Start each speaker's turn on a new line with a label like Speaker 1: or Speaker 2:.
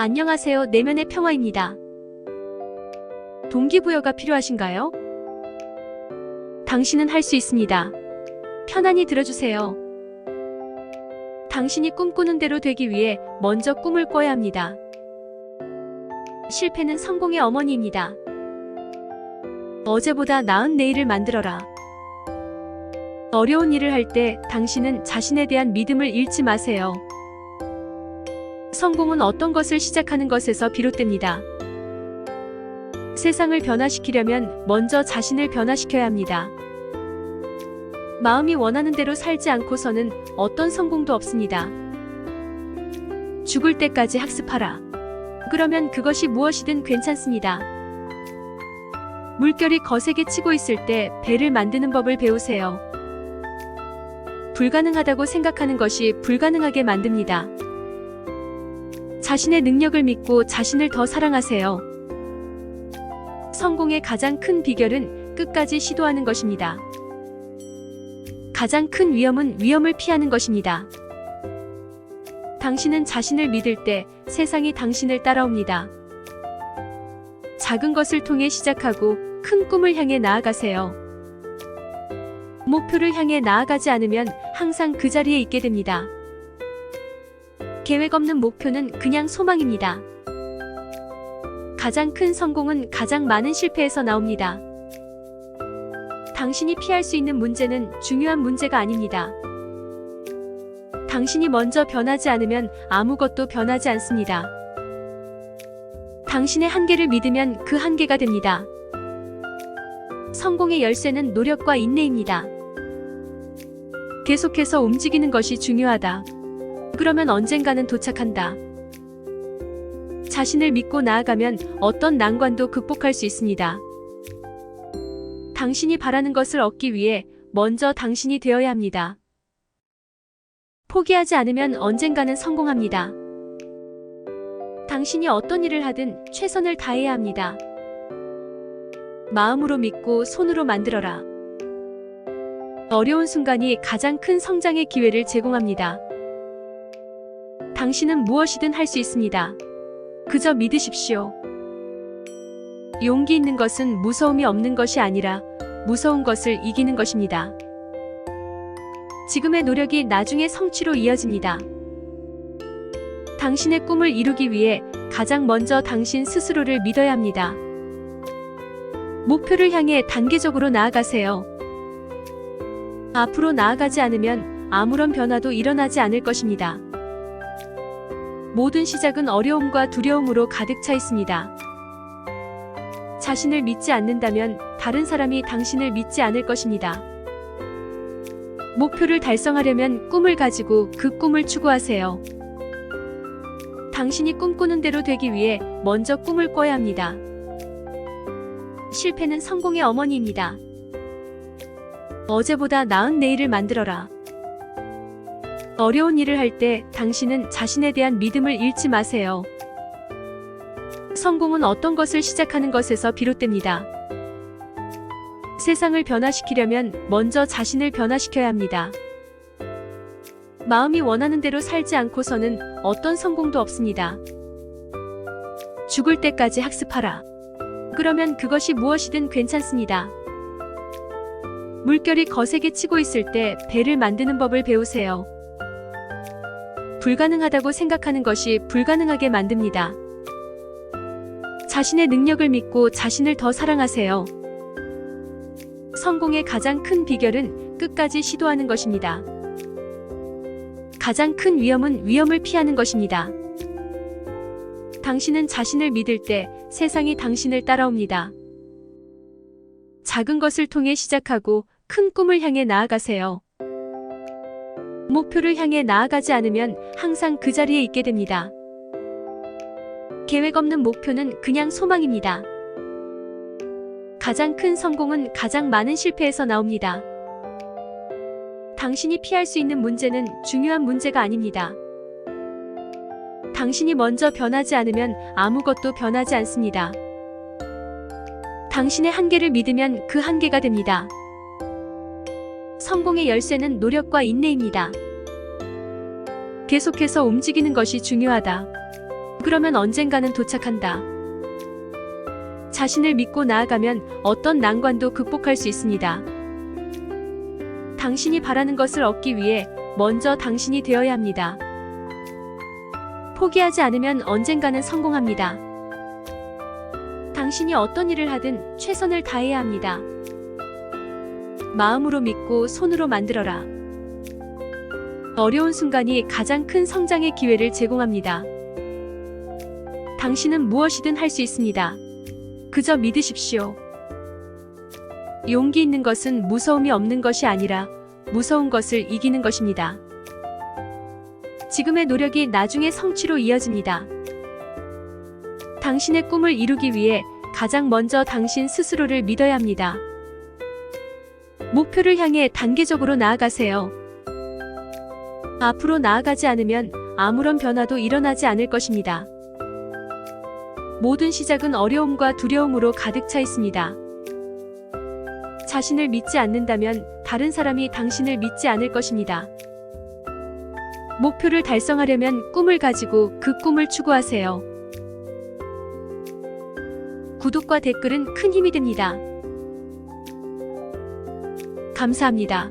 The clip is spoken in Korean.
Speaker 1: 안녕하세요. 내면의 평화입니다. 동기부여가 필요하신가요? 당신은 할 수 있습니다. 편안히 들어주세요. 당신이 꿈꾸는 대로 되기 위해 먼저 꿈을 꿔야 합니다. 실패는 성공의 어머니입니다. 어제보다 나은 내일을 만들어라. 어려운 일을 할 때 당신은 자신에 대한 믿음을 잃지 마세요. 성공은 어떤 것을 시작하는 것에서 비롯됩니다. 세상을 변화시키려면 먼저 자신을 변화시켜야 합니다. 마음이 원하는 대로 살지 않고서는 어떤 성공도 없습니다. 죽을 때까지 학습하라. 그러면 그것이 무엇이든 괜찮습니다. 물결이 거세게 치고 있을 때 배를 만드는 법을 배우세요. 불가능하다고 생각하는 것이 불가능하게 만듭니다. 자신의 능력을 믿고 자신을 더 사랑하세요. 성공의 가장 큰 비결은 끝까지 시도하는 것입니다. 가장 큰 위험은 위험을 피하는 것입니다. 당신은 자신을 믿을 때 세상이 당신을 따라옵니다. 작은 것을 통해 시작하고 큰 꿈을 향해 나아가세요. 목표를 향해 나아가지 않으면 항상 그 자리에 있게 됩니다. 계획 없는 목표는 그냥 소망입니다. 가장 큰 성공은 가장 많은 실패에서 나옵니다. 당신이 피할 수 있는 문제는 중요한 문제가 아닙니다. 당신이 먼저 변하지 않으면 아무것도 변하지 않습니다. 당신의 한계를 믿으면 그 한계가 됩니다. 성공의 열쇠는 노력과 인내입니다. 계속해서 움직이는 것이 중요하다. 그러면 언젠가는 도착한다. 자신을 믿고 나아가면 어떤 난관도 극복할 수 있습니다. 당신이 바라는 것을 얻기 위해 먼저 당신이 되어야 합니다. 포기하지 않으면 언젠가는 성공합니다. 당신이 어떤 일을 하든 최선을 다해야 합니다. 마음으로 믿고 손으로 만들어라. 어려운 순간이 가장 큰 성장의 기회를 제공합니다. 당신은 무엇이든 할 수 있습니다. 그저 믿으십시오. 용기 있는 것은 무서움이 없는 것이 아니라 무서운 것을 이기는 것입니다. 지금의 노력이 나중에 성취로 이어집니다. 당신의 꿈을 이루기 위해 가장 먼저 당신 스스로를 믿어야 합니다. 목표를 향해 단계적으로 나아가세요. 앞으로 나아가지 않으면 아무런 변화도 일어나지 않을 것입니다. 모든 시작은 어려움과 두려움으로 가득 차 있습니다. 자신을 믿지 않는다면 다른 사람이 당신을 믿지 않을 것입니다. 목표를 달성하려면 꿈을 가지고 그 꿈을 추구하세요. 당신이 꿈꾸는 대로 되기 위해 먼저 꿈을 꿔야 합니다. 실패는 성공의 어머니입니다. 어제보다 나은 내일을 만들어라. 어려운 일을 할 때 당신은 자신에 대한 믿음을 잃지 마세요. 성공은 어떤 것을 시작하는 것에서 비롯됩니다. 세상을 변화시키려면 먼저 자신을 변화시켜야 합니다. 마음이 원하는 대로 살지 않고서는 어떤 성공도 없습니다. 죽을 때까지 학습하라. 그러면 그것이 무엇이든 괜찮습니다. 물결이 거세게 치고 있을 때 배를 만드는 법을 배우세요. 불가능하다고 생각하는 것이 불가능하게 만듭니다. 자신의 능력을 믿고 자신을 더 사랑하세요. 성공의 가장 큰 비결은 끝까지 시도하는 것입니다. 가장 큰 위험은 위험을 피하는 것입니다. 당신은 자신을 믿을 때 세상이 당신을 따라옵니다. 작은 것을 통해 시작하고 큰 꿈을 향해 나아가세요. 목표를 향해 나아가지 않으면 항상 그 자리에 있게 됩니다. 계획 없는 목표는 그냥 소망입니다. 가장 큰 성공은 가장 많은 실패에서 나옵니다. 당신이 피할 수 있는 문제는 중요한 문제가 아닙니다. 당신이 먼저 변하지 않으면 아무것도 변하지 않습니다. 당신의 한계를 믿으면 그 한계가 됩니다. 성공의 열쇠는 노력과 인내입니다. 계속해서 움직이는 것이 중요하다. 그러면 언젠가는 도착한다. 자신을 믿고 나아가면 어떤 난관도 극복할 수 있습니다. 당신이 바라는 것을 얻기 위해 먼저 당신이 되어야 합니다. 포기하지 않으면 언젠가는 성공합니다. 당신이 어떤 일을 하든 최선을 다해야 합니다. 마음으로 믿고 손으로 만들어라. 어려운 순간이 가장 큰 성장의 기회를 제공합니다. 당신은 무엇이든 할 수 있습니다. 그저 믿으십시오. 용기 있는 것은 무서움이 없는 것이 아니라 무서운 것을 이기는 것입니다. 지금의 노력이 나중에 성취로 이어집니다. 당신의 꿈을 이루기 위해 가장 먼저 당신 스스로를 믿어야 합니다. 목표를 향해 단계적으로 나아가세요. 앞으로 나아가지 않으면 아무런 변화도 일어나지 않을 것입니다. 모든 시작은 어려움과 두려움으로 가득 차 있습니다. 자신을 믿지 않는다면 다른 사람이 당신을 믿지 않을 것입니다. 목표를 달성하려면 꿈을 가지고 그 꿈을 추구하세요. 구독과 댓글은 큰 힘이 됩니다. 감사합니다.